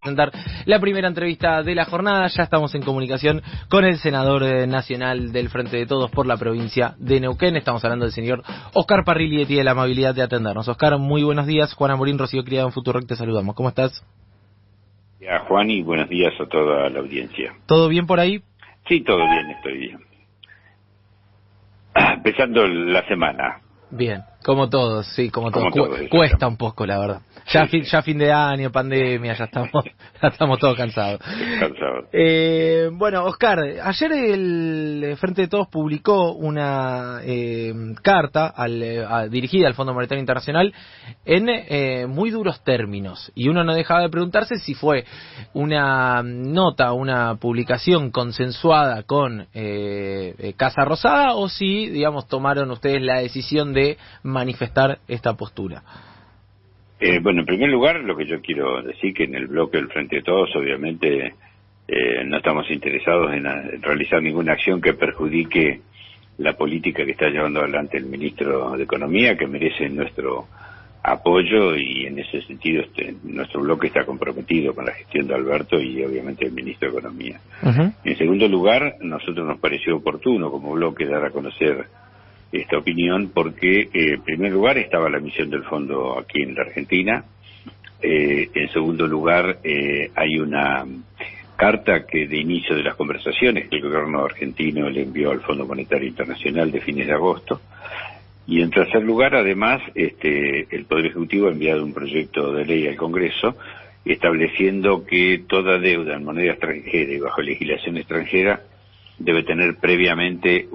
presentar la primera entrevista de la jornada. Ya estamos en comunicación con el senador nacional del Frente de Todos por la provincia de Neuquén. Estamos hablando del señor Oscar Parrilli, y tiene la amabilidad de atendernos. Oscar, muy buenos días. Juana Morín, Rocío Criado en Futurock, te saludamos. ¿Cómo estás? Ya, Juan, y buenos días a toda la audiencia. ¿Todo bien por ahí? Sí, todo bien, estoy bien. Empezando la semana. Bien, como todos, sí, como todos. Todos, Cuesta un poco, la verdad. Ya, sí. ya fin de año, pandemia, ya estamos todos cansados. Bueno, Oscar, ayer el Frente de Todos publicó una carta dirigida al Fondo Monetario Internacional en muy duros términos, y uno no dejaba de preguntarse si fue una nota, una publicación consensuada con Casa Rosada, o si, digamos, tomaron ustedes la decisión de manifestar esta postura. Bueno, en primer lugar, lo que yo quiero decir que en el bloque del Frente de Todos, obviamente, no estamos interesados en realizar ninguna acción que perjudique la política que está llevando adelante el ministro de Economía, que merece nuestro apoyo, y en ese sentido nuestro bloque está comprometido con la gestión de Alberto y obviamente el ministro de Economía. Uh-huh. En segundo lugar, nosotros nos pareció oportuno como bloque dar a conocer esta opinión porque, en primer lugar, estaba la misión del fondo aquí en la Argentina. En segundo lugar, hay una carta que de inicio de las conversaciones que el gobierno argentino le envió al Fondo Monetario Internacional de fines de agosto. Y en tercer lugar, además, el Poder Ejecutivo ha enviado un proyecto de ley al Congreso estableciendo que toda deuda en moneda extranjera y bajo legislación extranjera debe tener previamente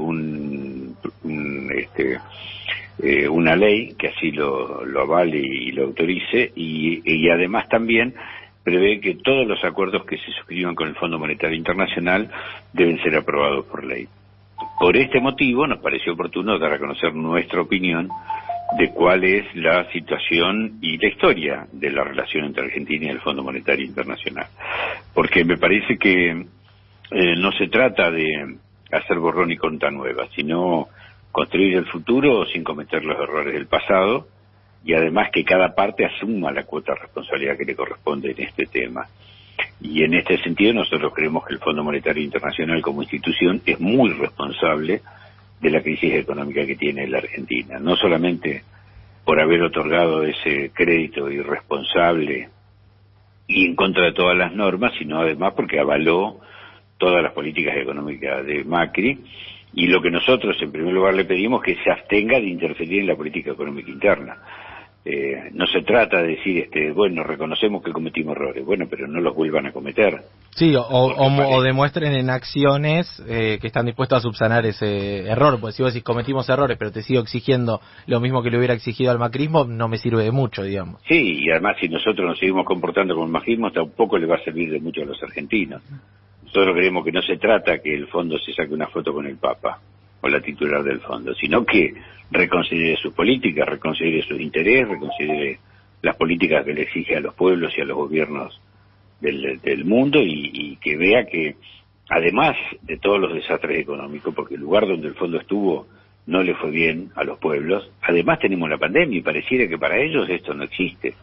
una ley que así lo avale y lo autorice, y además también prevé que todos los acuerdos que se suscriban con el Fondo Monetario Internacional deben ser aprobados por ley. Por este motivo nos pareció oportuno dar a conocer nuestra opinión de cuál es la situación y la historia de la relación entre Argentina y el Fondo Monetario Internacional, porque me parece que no se trata de hacer borrón y cuenta nueva, sino construir el futuro sin cometer los errores del pasado, y además que cada parte asuma la cuota de responsabilidad que le corresponde en este tema. Y en este sentido nosotros creemos que el Fondo Monetario Internacional como institución es muy responsable de la crisis económica que tiene la Argentina, no solamente por haber otorgado ese crédito irresponsable y en contra de todas las normas, sino además porque avaló todas las políticas económicas de Macri, y lo que nosotros en primer lugar le pedimos es que se abstenga de interferir en la política económica interna. No se trata de decir, bueno, reconocemos que cometimos errores, bueno, pero no los vuelvan a cometer. Sí, o demuestren en acciones que están dispuestos a subsanar ese error, porque si vos decís cometimos errores, pero te sigo exigiendo lo mismo que le hubiera exigido al macrismo, no me sirve de mucho, digamos. Sí, y además si nosotros nos seguimos comportando como el macrismo, tampoco le va a servir de mucho a los argentinos. Nosotros creemos que no se trata que el fondo se saque una foto con el Papa o la titular del fondo, sino que reconsidere sus políticas, reconsidere sus intereses, reconsidere las políticas que le exige a los pueblos y a los gobiernos del mundo, y que vea que además de todos los desastres económicos, porque el lugar donde el fondo estuvo no le fue bien a los pueblos, además tenemos la pandemia y pareciera que para ellos esto no existe.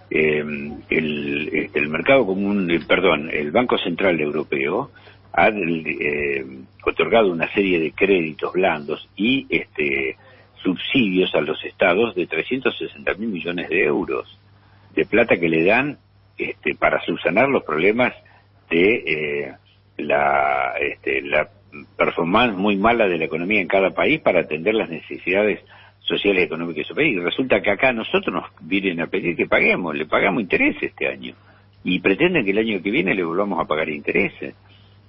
El mercado común, el Banco Central Europeo ha otorgado una serie de créditos blandos y subsidios a los estados de 360.000 millones de euros de plata que le dan para subsanar los problemas de la performance muy mala de la economía en cada país, para atender las necesidades sociales y económicas de su país. Y resulta que acá nosotros nos vienen a pedir que paguemos, le pagamos intereses este año, y pretenden que el año que viene le volvamos a pagar intereses.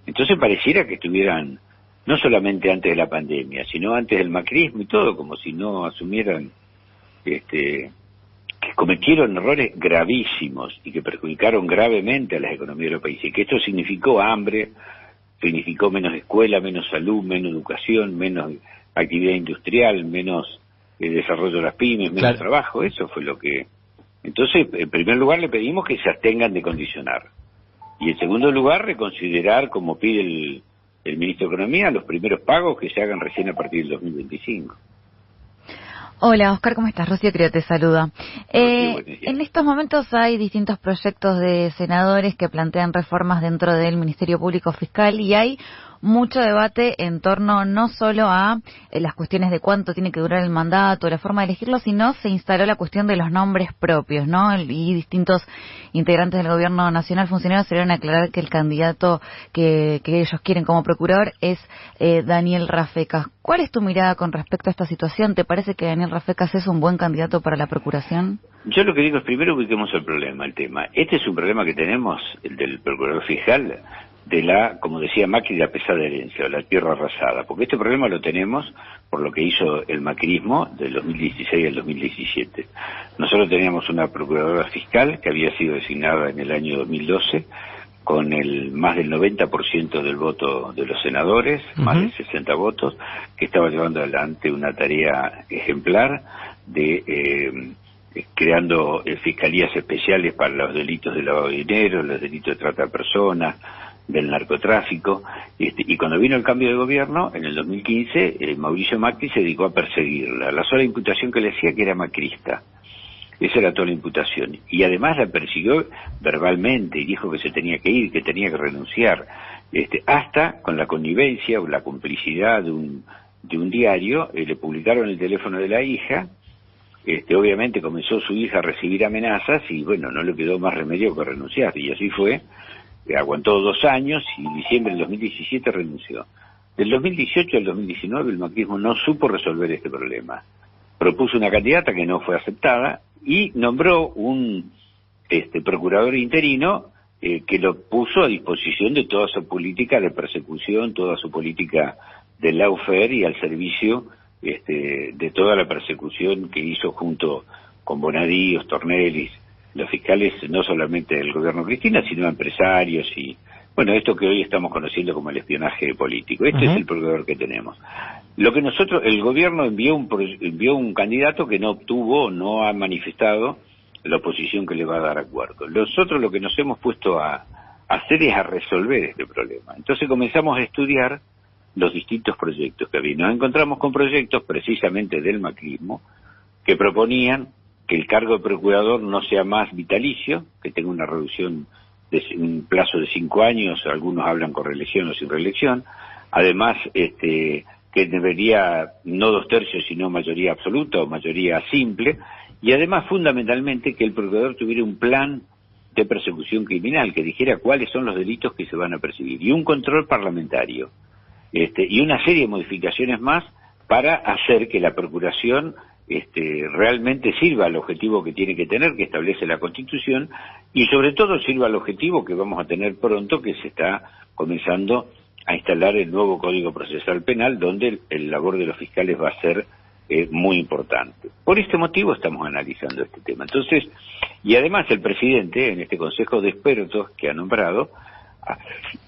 Entonces pareciera que estuvieran, no solamente antes de la pandemia, sino antes del macrismo y todo, como si no asumieran que cometieron errores gravísimos y que perjudicaron gravemente a las economías de los países, y que esto significó hambre, significó menos escuela, menos salud, menos educación, menos actividad industrial, menos desarrollo de las pymes, menos Claro. trabajo. Eso fue lo que... Entonces, en primer lugar le pedimos que se abstengan de condicionar, y en segundo lugar reconsiderar, como pide el ministro de Economía, los primeros pagos que se hagan recién a partir del 2025. Hola, Oscar, ¿cómo estás? Rocío Creo te saluda. En estos momentos hay distintos proyectos de senadores que plantean reformas dentro del Ministerio Público Fiscal y hay mucho debate en torno no solo a las cuestiones de cuánto tiene que durar el mandato, la forma de elegirlo, sino se instaló la cuestión de los nombres propios, ¿no? Y distintos integrantes del gobierno nacional, funcionarios, salieron a aclarar que el candidato que ellos quieren como procurador es Daniel Rafecas. ¿Cuál es tu mirada con respecto a esta situación? ¿Te parece que Daniel Rafecas es un buen candidato para la procuración? Yo lo que digo es primero ubiquemos el problema, el tema. Este es un problema que tenemos, el del procurador fiscal, de la, como decía Macri, la pesada herencia, o la tierra arrasada, porque este problema lo tenemos por lo que hizo el macrismo del 2016 al 2017. Nosotros teníamos una procuradora fiscal que había sido designada en el año 2012 con el más del 90% del voto de los senadores, más de 60 votos, que estaba llevando adelante una tarea ejemplar de creando fiscalías especiales para los delitos de lavado de dinero, los delitos de trata de personas, del narcotráfico, y cuando vino el cambio de gobierno, en el 2015, Mauricio Macri se dedicó a perseguirla. La sola imputación que le hacía que era macrista. Esa era toda la imputación. Y además la persiguió verbalmente y dijo que se tenía que ir, que tenía que renunciar, hasta con la connivencia o la complicidad de un diario, le publicaron el teléfono de la hija. Obviamente comenzó su hija a recibir amenazas y bueno, no le quedó más remedio que renunciar, y así fue. Aguantó 2 años y en diciembre del 2017 renunció. Del 2018 al 2019 el macrismo no supo resolver este problema. Propuso una candidata que no fue aceptada y nombró un procurador interino que lo puso a disposición de toda su política de persecución, toda su política del lawfare y al servicio de toda la persecución que hizo junto con Bonadío, Tornellis, los fiscales no solamente del gobierno Cristina, sino empresarios y, bueno, esto que hoy estamos conociendo como el espionaje político. Este es el procurador que tenemos. Lo que el gobierno envió un candidato que no obtuvo, no ha manifestado la oposición que le va a dar acuerdo. Nosotros lo que nos hemos puesto a hacer es a resolver este problema. Entonces comenzamos a estudiar los distintos proyectos que había. Nos encontramos con proyectos precisamente del macrismo que proponían que el cargo de procurador no sea más vitalicio, que tenga una reducción de un plazo de 5 años, algunos hablan con reelección o sin reelección, además que debería no 2/3 sino mayoría absoluta o mayoría simple, y además fundamentalmente que el procurador tuviera un plan de persecución criminal, que dijera cuáles son los delitos que se van a perseguir, y un control parlamentario, y una serie de modificaciones más para hacer que la procuración realmente sirva al objetivo que tiene que tener, que establece la Constitución, y sobre todo sirva al objetivo que vamos a tener pronto, que se está comenzando a instalar el nuevo Código Procesal Penal, donde el labor de los fiscales va a ser muy importante. Por este motivo estamos analizando este tema. Entonces, y además el presidente, en este Consejo de Expertos que ha nombrado,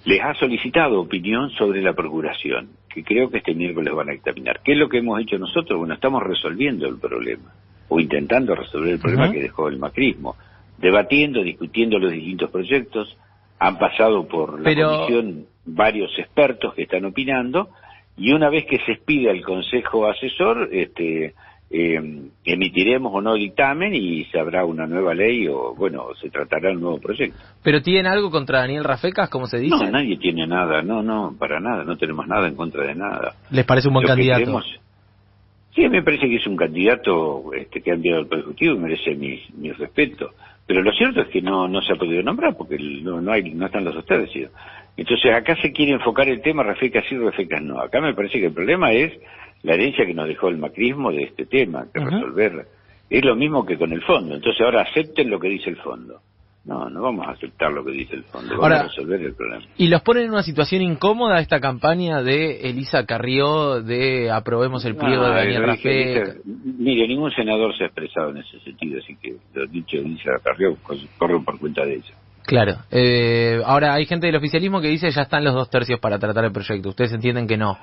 les ha solicitado opinión sobre la procuración, que creo que este miércoles van a examinar. ¿Qué es lo que hemos hecho nosotros? Bueno, estamos resolviendo el problema, o intentando resolver el problema que dejó el macrismo, debatiendo, discutiendo los distintos proyectos. Han pasado por la comisión varios expertos que están opinando, y una vez que se expida el Consejo Asesor, emitiremos o no dictamen y se habrá una nueva ley o, bueno, se tratará un nuevo proyecto. ¿Pero tienen algo contra Daniel Rafecas, como se dice? No, nadie tiene nada, no, para nada, no tenemos nada en contra de nada. ¿Les parece un buen candidato? Sí, a mí me parece que es un candidato que ha enviado al Poder Ejecutivo y merece mi respeto. Pero lo cierto es que no se ha podido nombrar porque no están los 2 tercios. Entonces acá se quiere enfocar el tema Rafecas sí, Rafecas no. Acá me parece que el problema es la herencia que nos dejó el macrismo de este tema, que resolver. Es lo mismo que con el fondo. Entonces ahora acepten lo que dice el fondo. No vamos a aceptar lo que dice el fondo, vamos a resolver el problema. ¿Y los ponen en una situación incómoda esta campaña de Elisa Carrió de aprobemos el pliego de Daniel Rafecas? Mire, ningún senador se ha expresado en ese sentido, así que lo dicho de Elisa Carrió corre por cuenta de ella. Claro. Ahora hay gente del oficialismo que dice ya están los 2 tercios para tratar el proyecto. ¿Ustedes entienden que no?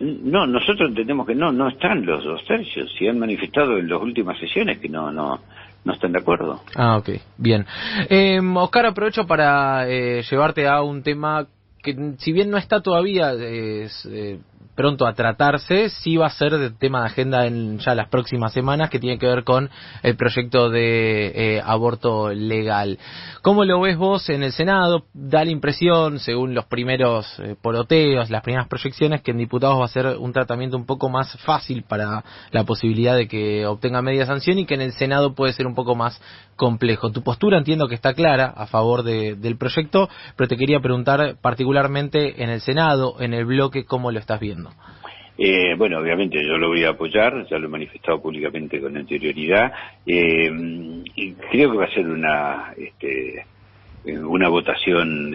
No, nosotros entendemos que no están los 2 tercios. Si han manifestado en las últimas sesiones que no están de acuerdo. Ah, ok, bien. Oscar, aprovecho para llevarte a un tema que, si bien no está todavía pronto a tratarse, sí va a ser de tema de agenda en ya las próximas semanas, que tiene que ver con el proyecto de aborto legal. ¿Cómo lo ves vos en el Senado? Da la impresión, según los primeros poroteos, las primeras proyecciones, que en diputados va a ser un tratamiento un poco más fácil para la posibilidad de que obtenga media sanción, y que en el Senado puede ser un poco más complejo. Tu postura entiendo que está clara a favor del proyecto, pero te quería preguntar particularmente en el Senado, en el bloque, ¿cómo lo estás viendo? Bueno, obviamente yo lo voy a apoyar, ya lo he manifestado públicamente con anterioridad, y creo que va a ser una votación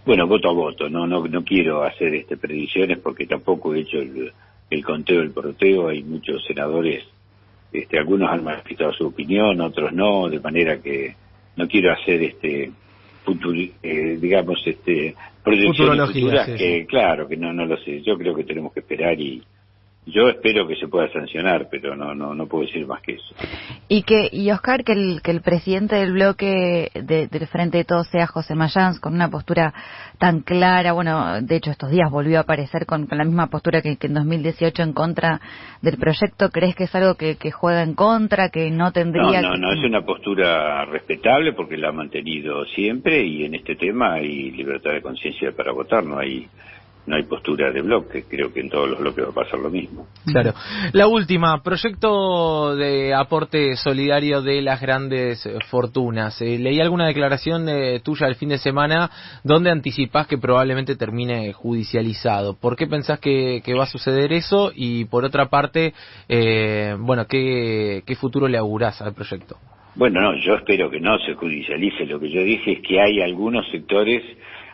voto a voto. No quiero hacer predicciones porque tampoco he hecho el conteo del poroteo. Hay muchos senadores, algunos han manifestado su opinión, otros no, de manera que no quiero hacer proyecciones futuras, que claro que no lo sé. Yo creo que tenemos que esperar, y yo espero que se pueda sancionar, pero no puedo decir más que eso. Y Oscar, que el presidente del bloque del Frente de Todos sea José Mayans, con una postura tan clara, bueno, de hecho estos días volvió a aparecer con la misma postura que en 2018 en contra del proyecto. ¿Crees que es algo que juega en contra, que no tendría No, es una postura respetable porque la ha mantenido siempre, y en este tema hay libertad de conciencia para votar, no hay postura de bloque. Creo que en todos los bloques va a pasar lo mismo. Claro. La última, proyecto de aporte solidario de las grandes fortunas. Leí alguna declaración tuya el fin de semana donde anticipás que probablemente termine judicializado. ¿Por qué pensás que va a suceder eso? Y por otra parte, ¿qué futuro le augurás al proyecto? Bueno, yo espero que no se judicialice. Lo que yo dije es que hay algunos sectores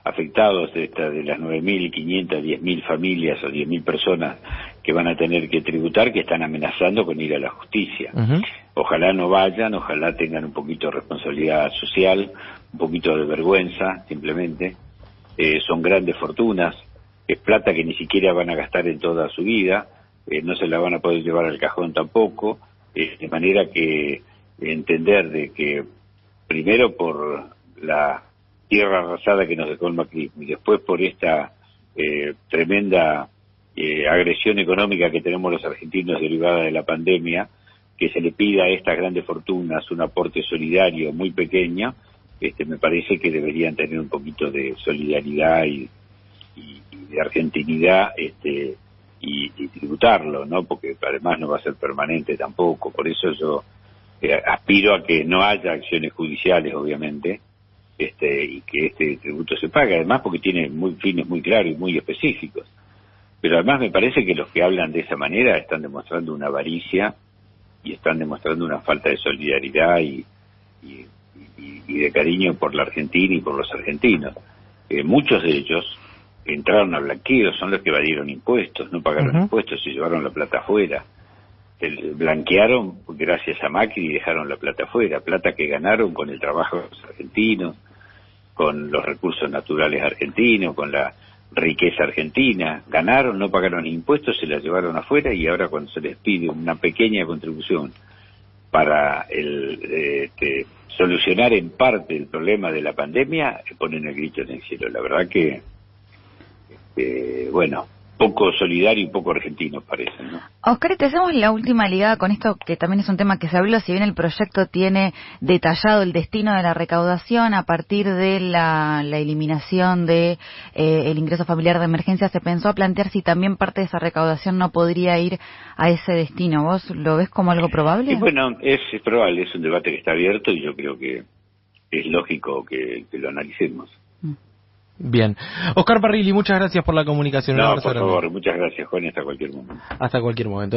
afectados de las 9.500, 10.000 familias o 10.000 personas que van a tener que tributar, que están amenazando con ir a la justicia. Uh-huh. Ojalá no vayan, ojalá tengan un poquito de responsabilidad social, un poquito de vergüenza, simplemente. Son grandes fortunas, es plata que ni siquiera van a gastar en toda su vida, no se la van a poder llevar al cajón tampoco, de manera que entender de que primero por la tierra arrasada que nos dejó el macrismo, y después por esta tremenda agresión económica que tenemos los argentinos derivada de la pandemia, que se le pida a estas grandes fortunas un aporte solidario muy pequeño, me parece que deberían tener un poquito de solidaridad y de argentinidad, y tributarlo, ¿no? Porque además no va a ser permanente tampoco. Por eso yo aspiro a que no haya acciones judiciales, obviamente, y que este tributo se pague, además porque tiene fines muy claros y muy específicos. Pero además me parece que los que hablan de esa manera están demostrando una avaricia y están demostrando una falta de solidaridad y de cariño por la Argentina y por los argentinos. Muchos de ellos entraron a blanqueo, son los que evadieron impuestos, no pagaron impuestos y llevaron la plata afuera. Blanquearon gracias a Macri y dejaron la plata afuera, plata que ganaron con el trabajo de los argentinos, con los recursos naturales argentinos, con la riqueza argentina. Ganaron, no pagaron impuestos, se la llevaron afuera, y ahora cuando se les pide una pequeña contribución para solucionar en parte el problema de la pandemia, ponen el grito en el cielo. La verdad que poco solidario y poco argentino parece, ¿no? Oscar, te hacemos la última ligada con esto, que también es un tema que se habló. Si bien el proyecto tiene detallado el destino de la recaudación a partir de la eliminación de el ingreso familiar de emergencia, se pensó a plantear si también parte de esa recaudación no podría ir a ese destino. ¿Vos lo ves como algo probable? Es probable, es un debate que está abierto, y yo creo que es lógico que lo analicemos. Bien. Oscar Parrilli, muchas gracias por la comunicación. No, por favor, muchas gracias, Juan, hasta cualquier momento. Hasta cualquier momento.